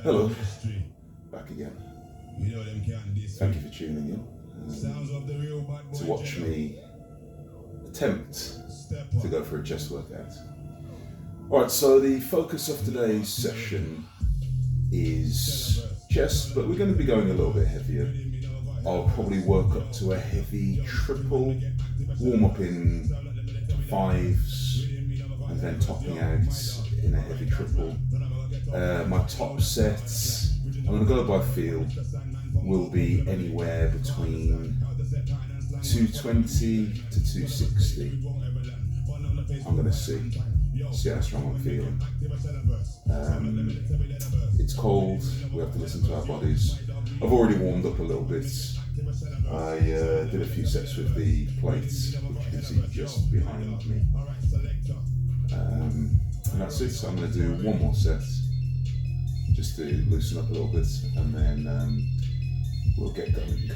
Hello, back again. Thank you for tuning in to watch me attempt to go for a chest workout. Alright, so the focus of today's session is chest, but we're going to be going a little bit heavier. I'll probably work up to a heavy triple, warm up in fives, and then topping out in a heavy triple. My top sets, I'm going to go by feel, will be anywhere between 220 to 260. I'm going to see how strong I'm feeling. It's cold, we have to listen to our bodies. I've already warmed up a little bit. I did a few sets with the plates, which you can see just behind me. And that's it, so I'm going to do one more set, just to loosen up a little bit, and then we'll get going.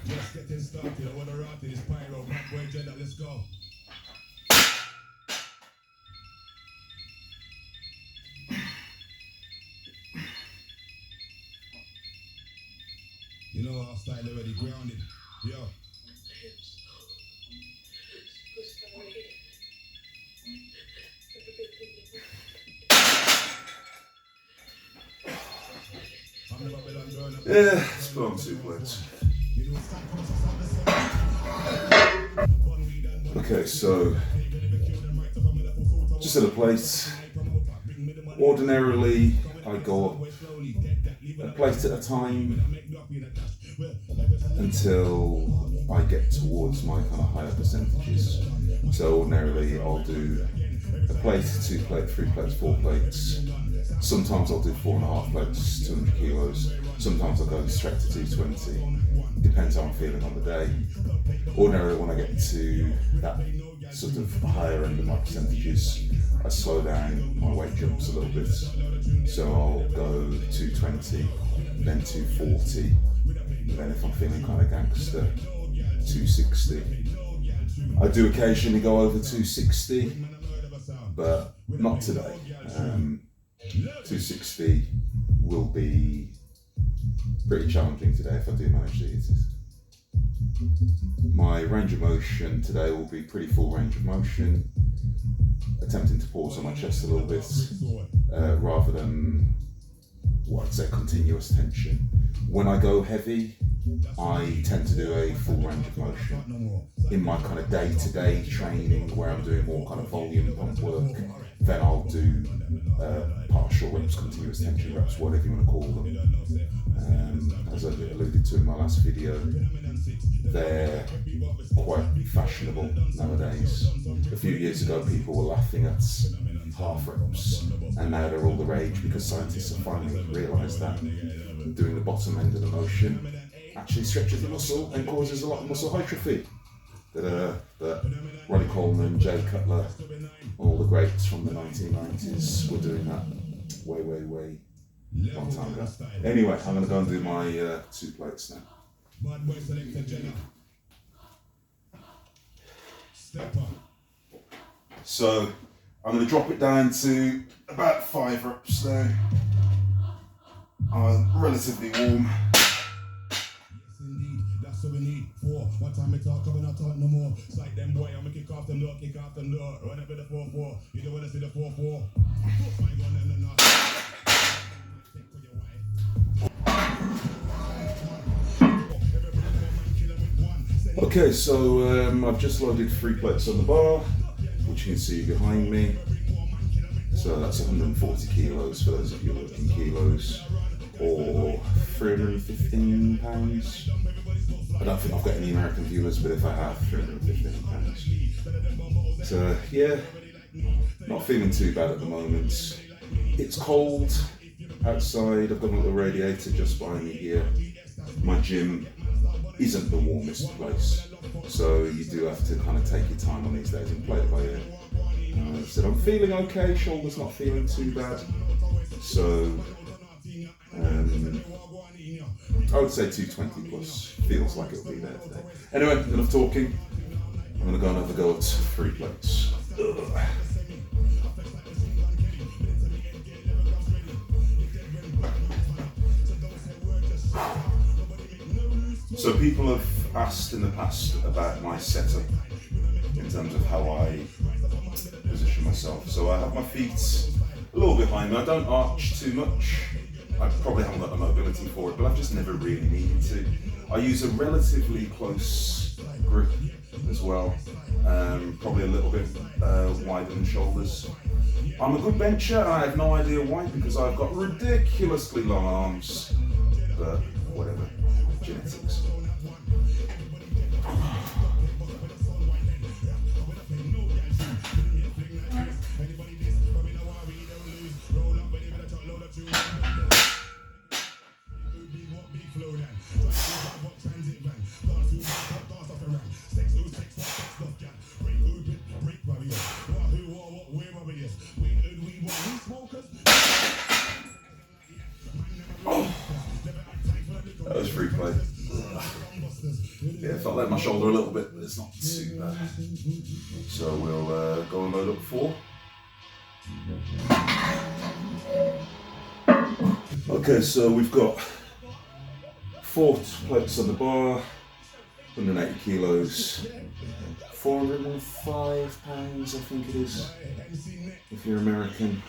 Just getting started, I wanna rock this pyro, bad boy Jeddah, let's go. You know our style already grounded, yo. Yeah, let's put on 2 plates. Okay, so just at a plate. Ordinarily, I go up a plate at a time until I get towards my kind of higher percentages. So ordinarily, I'll do a plate, 2 plates, 3 plates, 4 plates. Sometimes I'll do 4.5 plates, 200 kilos. Sometimes I'll go straight to 220. Depends how I'm feeling on the day. Ordinarily, when I get to that sort of higher end of my percentages, I slow down, my weight jumps a little bit. So I'll go 220, then 240, and then if I'm feeling kind of gangster, 260. I do occasionally go over 260, but not today. 260 will be pretty challenging today if I do manage to hit it. My range of motion today will be pretty full range of motion, attempting to pause on my chest a little bit, rather than what I'd say continuous tension. When I go heavy, I tend to do a full range of motion. In my kind of day-to-day training where I'm doing more kind of volume pump work, then I'll do partial reps, continuous tension reps, whatever you want to call them. As I alluded to in my last video, they're quite fashionable nowadays. A few years ago people were laughing at half reps, and now they're all the rage because scientists have finally realised that doing the bottom end of the motion actually stretches the muscle and causes a lot of muscle hypertrophy. That Ronnie Coleman, Jay Cutler, all the greats from the 1990s were doing that way long time ago. Anyway, I'm going to go and do my 2 plates now. So I'm going to drop it down to about 5 reps now. I'm relatively warm. So we need 4. One time we talk, coming out talk no more. It's like them boy, I'ma kick off them door. Run up with the 4-4. You don't wanna see the 4-4. My gun and the knock. Okay, so I've just loaded 3 plates on the bar, which you can see behind me. So that's 140 kilos for those of you looking kilos, or 315 pounds. I don't think I've got any American viewers, but if I have, 315 pounds. So yeah, not feeling too bad at the moment. It's cold outside. I've got a little radiator just behind me here. My gym isn't the warmest place, so you do have to kind of take your time on these days and play it by ear. So I'm feeling okay, shoulder's not feeling too bad, so I would say 220 plus. Feels like it'll be there today. Anyway, enough talking. I'm going to go and have a go at 3 plates. Ugh. So people have asked in the past about my setup in terms of how I position myself. So I have my feet a little bit behind me. I don't arch too much. I probably haven't got the mobility for it, but I've just never really needed to. I use a relatively close grip as well, probably a little bit wider than shoulders. I'm a good bencher, I have no idea why, because I've got ridiculously long arms, but whatever, genetics. That was free play. Yeah, if I let my shoulder a little bit, but it's not too bad. So we'll go and load up 4. Okay, so we've got 4 plates on the bar, 180 kilos, 405 pounds, I think it is, if you're American.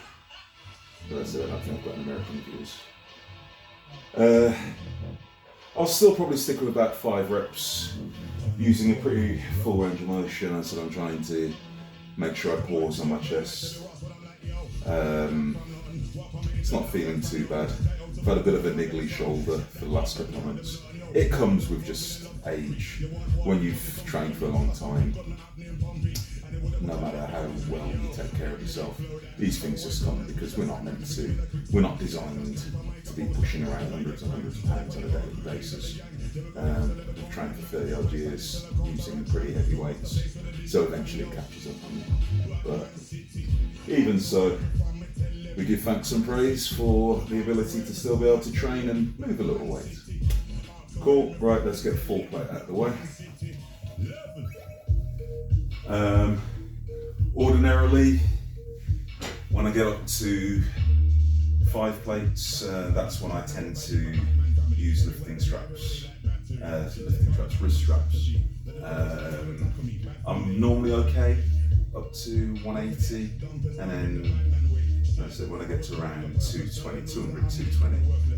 But that's it, I don't think I've got an American views. I'll still probably stick with about 5 reps, using a pretty full range of motion. As I'm trying to make sure I pause on my chest. It's not feeling too bad. I've had a bit of a niggly shoulder for the last couple of months. It comes with just age. When you've trained for a long time, no matter how well you take care of yourself, these things just come because we're not meant to. We're not designed to be pushing around hundreds and hundreds of pounds on a daily basis. We've trained for 30 odd years using pretty heavy weights, so eventually it catches up on you. But even so, we give thanks and praise for the ability to still be able to train and move a little weight. Cool, right, let's get 4 plate out of the way. Ordinarily, when I get up to 5 plates, that's when I tend to use lifting straps, wrist straps. I'm normally okay up to 180, and then so when I get to around 220, 200, 220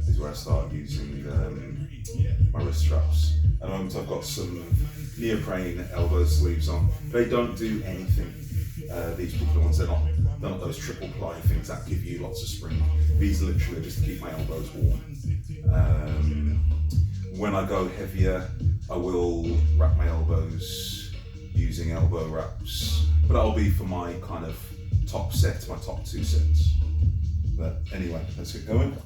is where I start using my wrist straps. At the moment I've got some neoprene elbow sleeves on. They don't do anything. These particular ones, they're not those triple ply things that give you lots of spring. These are literally just to keep my elbows warm. When I go heavier, I will wrap my elbows using elbow wraps, but that'll be for my kind of top set, my top 2 sets. But anyway, let's get going.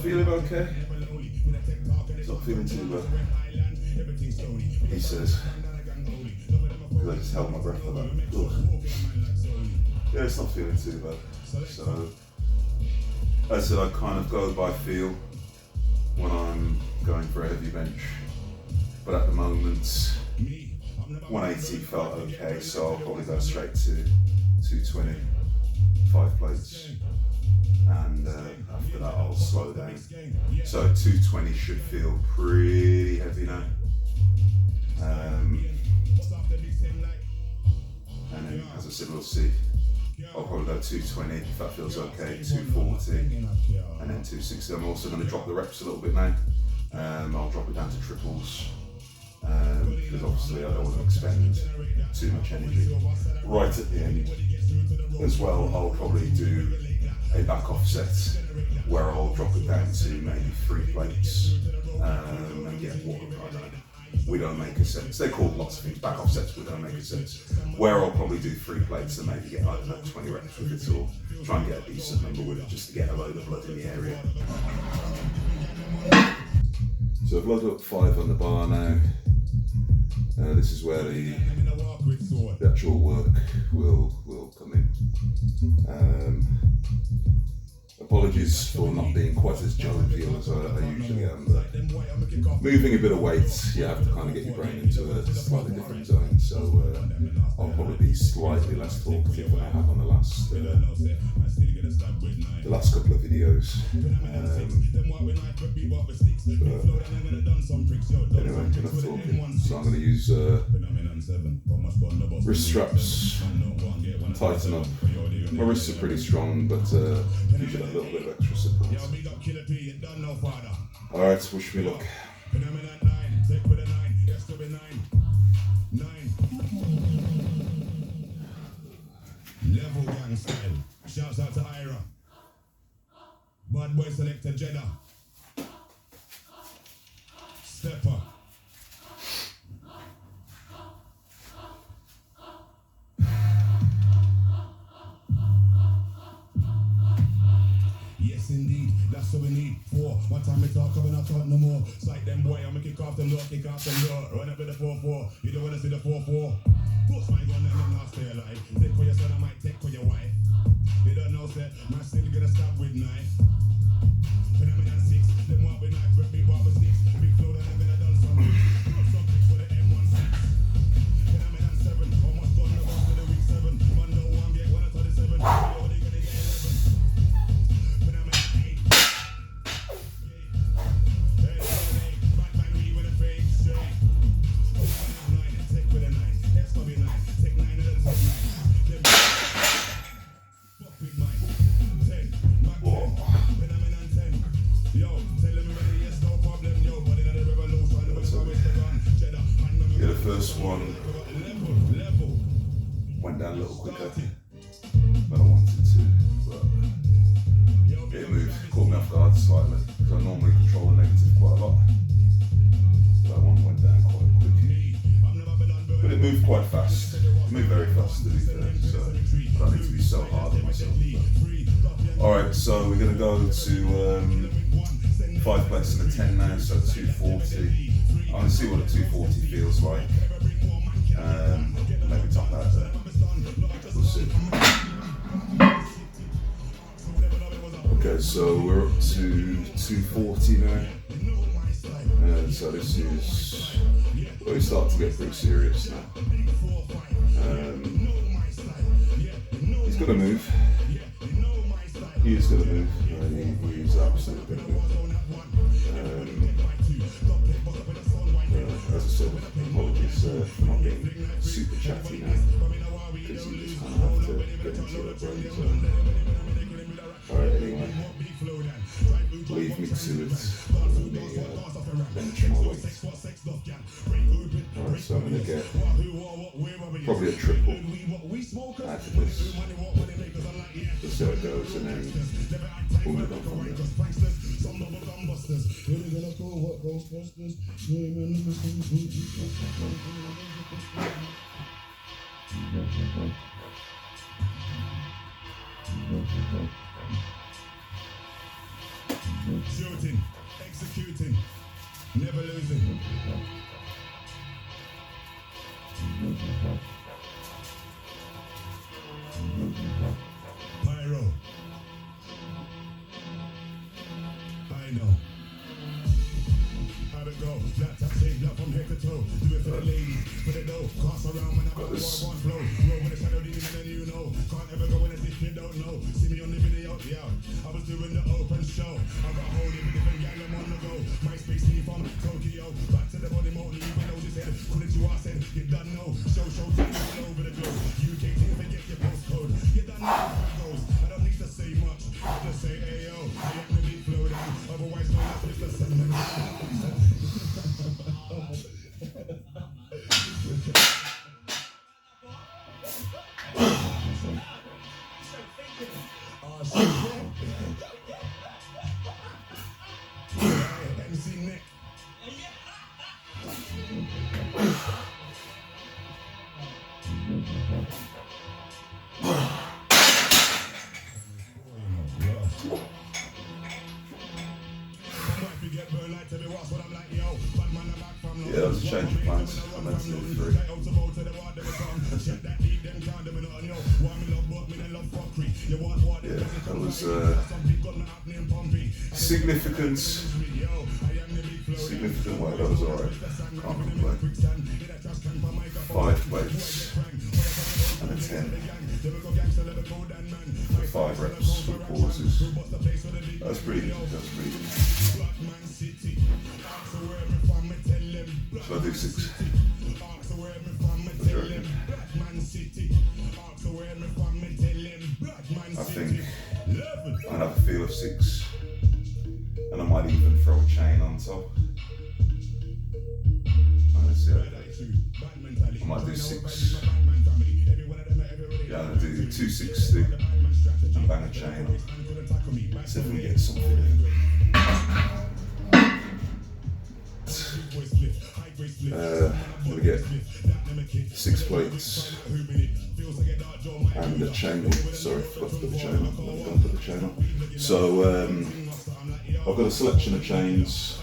Feeling okay? It's not feeling too bad, he says, because I just held my breath for that. Yeah, it's not feeling too bad. So, as I said, I kind of go by feel when I'm going for a heavy bench, but at the moment 180 felt okay, so I'll probably go straight to 220, 5 plates. And after that I'll slow down. So 220 should feel pretty heavy now. And then, as I said, we'll see. I'll probably go 220 if that feels okay, 240, and then 260. I'm also going to drop the reps a little bit now. I'll drop it down to triples, because obviously I don't want to expend too much energy. Right at the end as well, I'll probably do a back offset where I'll drop it down to maybe 3 plates and get what I don't know. We don't make cassettes. They're called lots of things, back offsets, we don't make cassettes. Where I'll probably do 3 plates and maybe get, I don't know, 20 reps with it, or try and get a decent number with it just to get a load of blood in the area. So I've loaded up 5 on the bar now. This is where the actual work will come in. Apologies for not being quite as jovial as I usually am, but moving a bit of weight, you have to kind of get your brain into a slightly different zone, so I'll probably be slightly less talkative than I have on the last couple of videos. Anyway, enough talking. So I'm going to use wrist straps, tighten up. My wrists are pretty strong, but usually a little bit of extra support. Alright, wish me luck. Level gang style. Shouts out to Ira. Bad boy selector Jeddah. Stepper. Yes indeed, that's what we need. 4. One time we talk, I'm not talk no more. Sight them boy, I'ma kick off them door, kick off them door. Run up with the 4-4. You don't wanna see the 4-4. Push my gun and I'm not stay alive. Take for your son, I might take for your wife. They don't know, sir, my still gonna stop with knife. Phenomenon 6, them walk with knife, rep me walk with 6. Big flow that I'm gonna done some tricks for the M16. Phenomenon 7, almost done the boss to the week 7. Mundo 1, get 1 at 37. Yo, they gonna get 11. Phenomenon 8. Hey, Batman, we with a fake shake. 9, take with a 9. That's gonna be 9. Take 9 and then take 9. Fuck with mine. 10. Back 10. Phenomenon 10. Yo, tell them ready, yes, no problem. Yo, but in the revolution, the best always the gun. Jeddah, Yeah, the first one level. went down a little quicker than I wanted to, but it moved, caught me off guard slightly, because I normally control the negative quite a lot. That one went down quite quick. But it moved quite fast. It moved very fast to be fair, so I don't need to be so hard on myself. Alright, so we're going to go to 5 plates and a 10 now, so 240. I'm going to see what a 240 feels like. Maybe top that there. We'll see. Okay, so we're up to 240 now. So this is where we start to get pretty serious now. He's going to move. He is going to move. He is absolutely going to move. As I said, apologies for not being super chatty now, because you just kind of have to get into your brain zone. Alright, anyway, leave me to it. Let me bench my weight. Alright, so I'm going to get probably a triple out of this. Just see how it goes, and then we'll move on from there. Shooting, executing, never losing. Pyro. I know. How to go, flat top shade, love from head to toe. Do it for the ladies, for the dough. Cross around when I'm out, one flow. Roll with a shadow demon and you know. Can't ever go in as if you don't know. See me on the video, yeah. I was doing the open show. I got hold of a different gang, I'm on the go. My space me from Tokyo. Back to the body mode, even though this head. Couldn't you ask it? You done know. Show take all over the globe. UK team, forget your postcode. You done know how it goes. I don't need to say much. I just say, ayo, I let me beat flow down. Otherwise, no, that's Mr. Sandman. Oh, shit. Yeah, that was a change of plans. I meant to do 3. Yeah, that was significant way. That was alright. Can't complain. 5 plates and a 10. 5 reps for pauses. That's pretty good. So I do 6. What do you reckon? I think I'll have a feel of 6, and I might even throw a chain on top. Let's see how it goes. I might do 6. Yeah, I'm gonna do 260 and bang a chain on. See if we get something. I'm gonna get 6 plates and a chain. Sorry, forgot to put the chain on. Don't put the chain on. So I've got a selection of chains.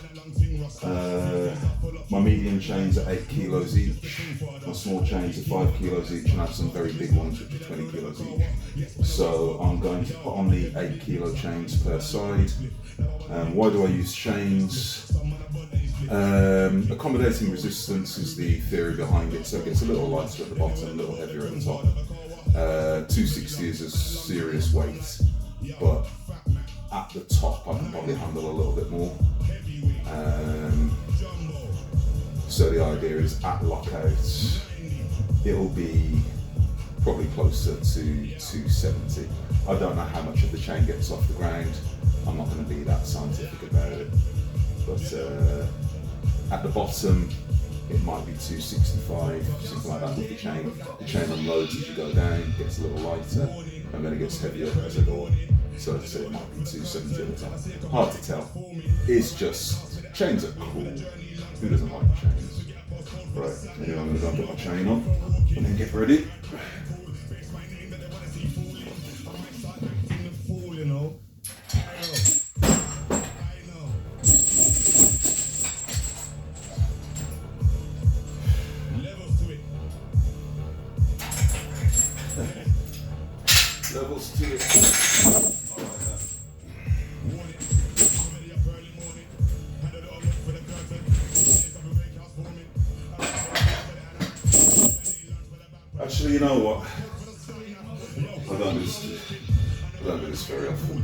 My medium chains are 8 kilos each. My small chains are 5 kilos each, and I have some very big ones which are 20 kilos each. So I'm going to put on the 8 kilo chains per side. Why do I use chains? Accommodating resistance is the theory behind it, so it gets a little lighter at the bottom, a little heavier at the top. 260 is a serious weight, but at the top I can probably handle a little bit more. So the idea is at lockouts it'll be probably closer to 270. I don't know how much of the chain gets off the ground. I'm not going to be that scientific about it, but at the bottom it might be 265, something like that with the chain. The chain unloads as you go down, gets a little lighter, and then it gets heavier as I go on. So as I say, it might be 270 at the top. Hard to tell. It's just, chains are cool. Who doesn't like chains? Right, anyway, I'm going to go and put my chain on and then get ready. Levels to it. Actually, you know what? I don't do this very often.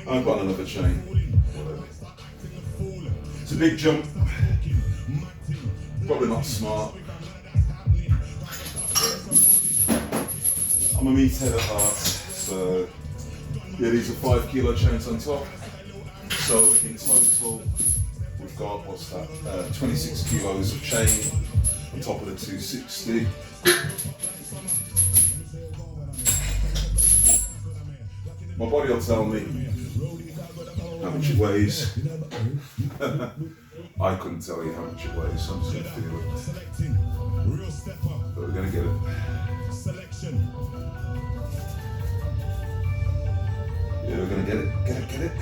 I've got another chain. Whatever. It's a big jump. Probably not smart. I'm a meathead at heart, so yeah, these are 5 kilo chains on top. So in total, we've got, what's that, 26 kilos of chain on top of the 260. My body will tell me how much it weighs. I couldn't tell you how much it weighs, so I'm just going to feel it. But we're going to get it. Yeah, we're going to get it. Get it.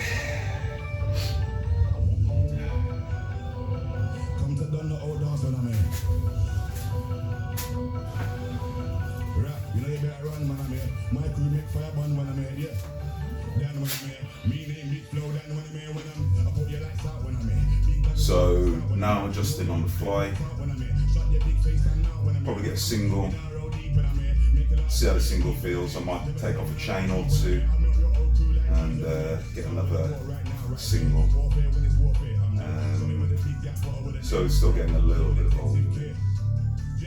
Come to done the old dance when I'm here. Right, you know you better run when I'm here. My crew make fire burn when I'm here, yeah. Dan when I'm here. Me name Big Flow, Dan when I'm here. When I put your lights out when I'm here. So now adjusting on the fly. Probably get a single. See how the single feels. I might take off a chain or two and get another single. So it's still getting a little bit of volume.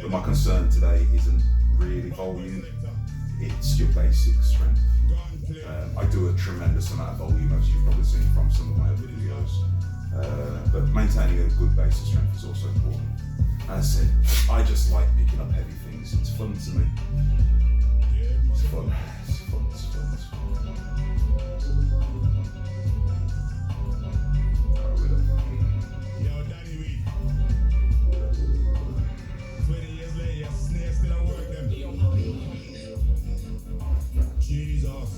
But my concern today isn't really volume, it's your basic strength. I do a tremendous amount of volume, as you've probably seen from some of my other videos. But maintaining a good base of strength is also important. As I said, I just like picking up heavy things. It's fun to me. It's fun. It's fun. It's fun. It's fun. Yo, Danny Weed. 20 years later, snare still at work them. Jesus.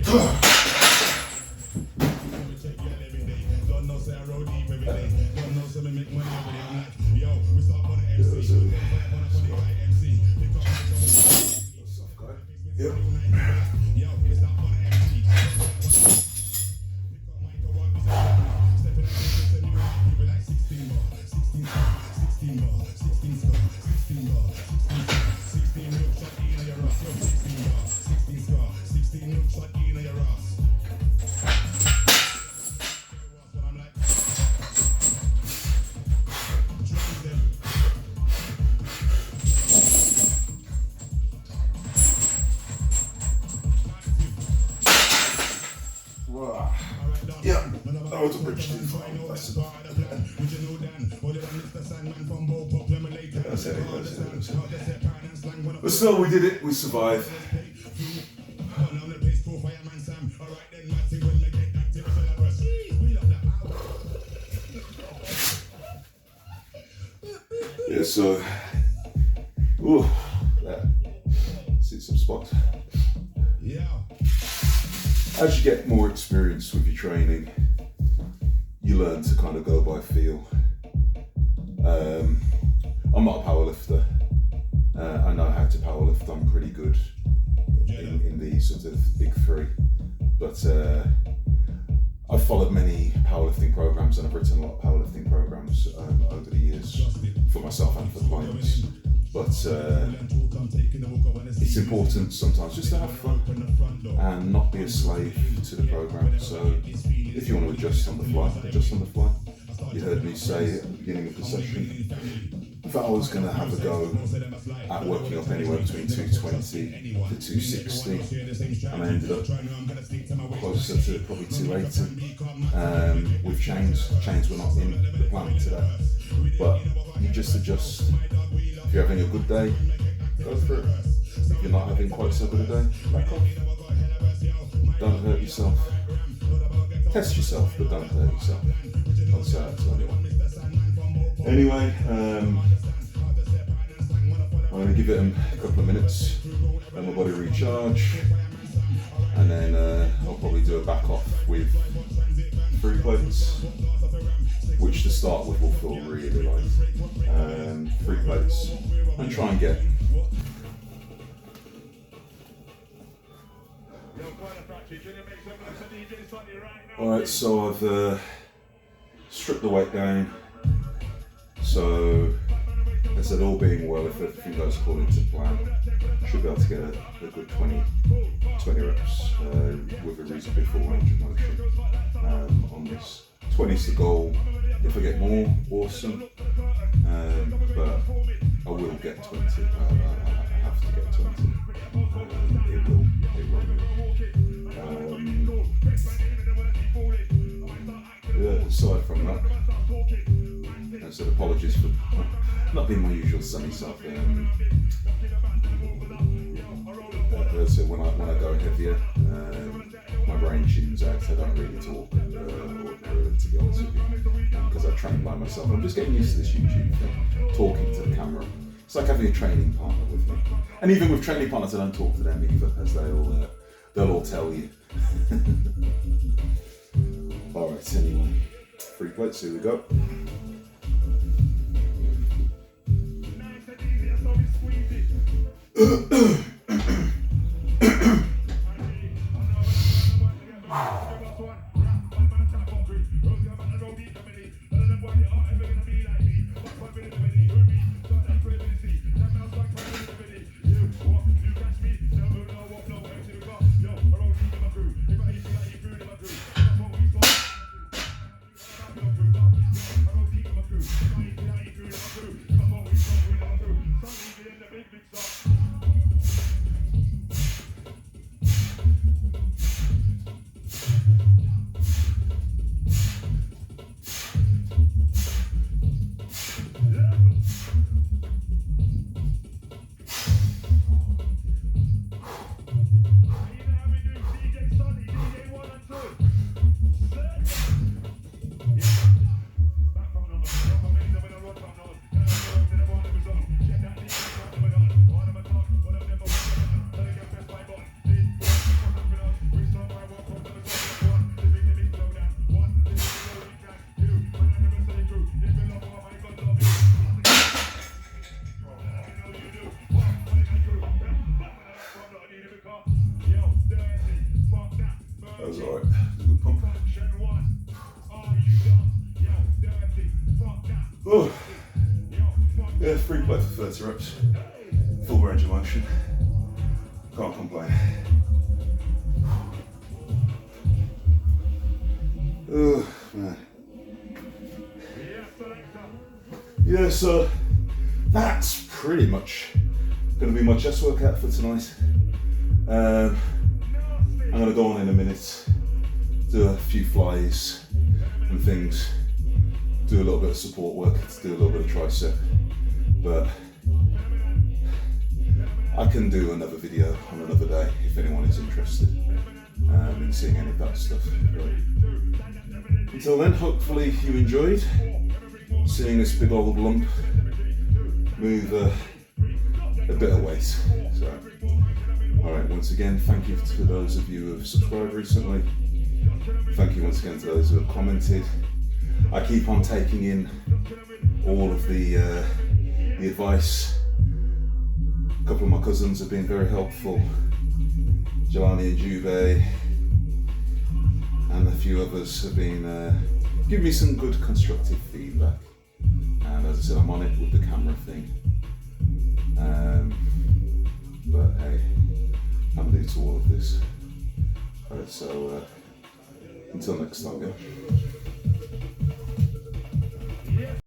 check girl every day. Don't know say I roll deep every day. Don't know say me make money every day. I'm like, yo, we start on the MC. MC. Pick up my Yep. yo, we start on the MC. Pick up my cover, we step in the business and you give it like 16 more. 16 more. 16 more. 16 score. 16 more. 16 milk shot in your ass. Yo, 16 more. 16 score. 16 milk shot in your ass. What I'm like. Drive them. Wow. Yeah, that was a bridge too far. That's it. But still, we did it. We survived. Yeah, so, see some spots. Yeah. As you get more experience with your training, you learn to kind of go by feel. I'm not a powerlifter. I know how to powerlift. I'm pretty good in the sort of big three. But I've followed many powerlifting programs and I've written a lot of powerlifting programs over the years for myself and for clients. But it's important sometimes just to have fun and not be a slave to the program. So if you want to adjust on the fly, adjust on the fly. You heard me say at the beginning of the session that I was going to have a go at working up anywhere between 220 to 260, and I ended up closer to probably 280 with chains. Chains were not in the plan today, but you just adjust. If you're having a good day, go for it. If you're not having quite so good a day, back off. Don't hurt yourself. Test yourself, but don't hurt yourself. I'll say that to anyone. Anyway, I'm going to give it a couple of minutes, let my body recharge, and then I'll probably do a back off with 3 plates, which to start with will feel really light. 3 plates, and try and get Alright, so I've stripped the weight down. So, as I said, all being well, if everything goes according to plan, should be able to get a good 20 reps with a reasonably full range of motion on this. 20's the goal. If I get more, awesome. But I will get 20. I have to get 20. It will move. Aside from that, I said apologies for not being my usual sunny self. So when I go heavier, my brain tunes out. I don't really talk, to be honest with you, because I train by myself. I'm just getting used to this YouTube thing, talking to the camera. It's like having a training partner with me. And even with training partners, I don't talk to them either, as they'll all tell you. Alright, anyway, 3 plates, here we go. That was alright. Good pump. Oh. Yeah, free play for 30 reps. Full range of motion. Can't complain. Oh, man. Yeah, so that's pretty much going to be my chest workout for tonight. I'm going to go on in a minute, do a few flies and things, do a little bit of support work, do a little bit of tricep, but I can do another video on another day if anyone is interested in seeing any of that stuff. But until then, hopefully you enjoyed seeing this big old lump move a bit of weight. So, alright, once again, thank you to those of you who have subscribed recently. Thank you once again to those who have commented. I keep on taking in all of the advice. A couple of my cousins have been very helpful. Jelani and Juve and a few others have been giving me some good constructive feedback. And as I said, I'm on it with the camera thing. But hey, I'm new to all of this. Alright, so until next time, guys.